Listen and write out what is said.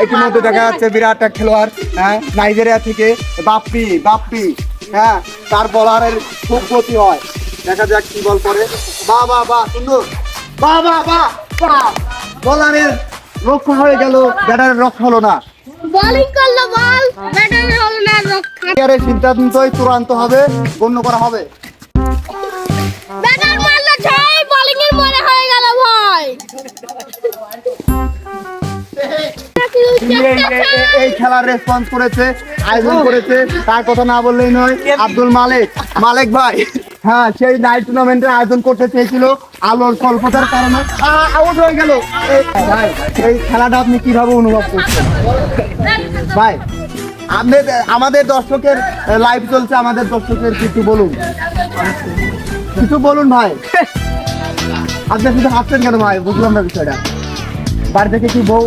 ইতিমধ্যে দেখা যাচ্ছে বিরাট এক খেলোয়াড়, নাইজেরিয়া থেকে বাপ্পি, হ্যাঁ, তার বলারের খুব ক্ষতি হয়। দেখা যাক কি বল করে। বাহ সুন্দর, বাহ বলারের রক্ষা হয়ে গেল, ব্যাটারের রক্ষা হলো না। বোলিং করলো বল, ব্যাটার হলো না রক্ষা। এর সিদ্ধান্তই চূড়ান্ত হবে, গণ্য করা হবে। ব্যাটার মারলো ছয়, বোলিং এর মনে হয়ে গেল ভাই। এই খেলার রেসপন্স করেছে, আয়োজন করেছে, তার কথা না বললেই নয়, আব্দুল মালেক ভাই। হ্যাঁ, সেই নাইট টুর্নামেন্টের আয়োজন করতে চেয়েছিল, আলোর স্বল্পতার কারণে আউট হয়ে গেল। ভাই, এই খেলাটা আপনি কিভাবে অনুভব করছেন ভাই? আমাদের দর্শকের লাইভ চলছে, আমাদের দর্শকের কিছু বলুন ভাই। আপনি শুধু হাসছেন কেন ভাই? বুঝলাম না বিষয়টা। বাড়ি থেকে কি বউ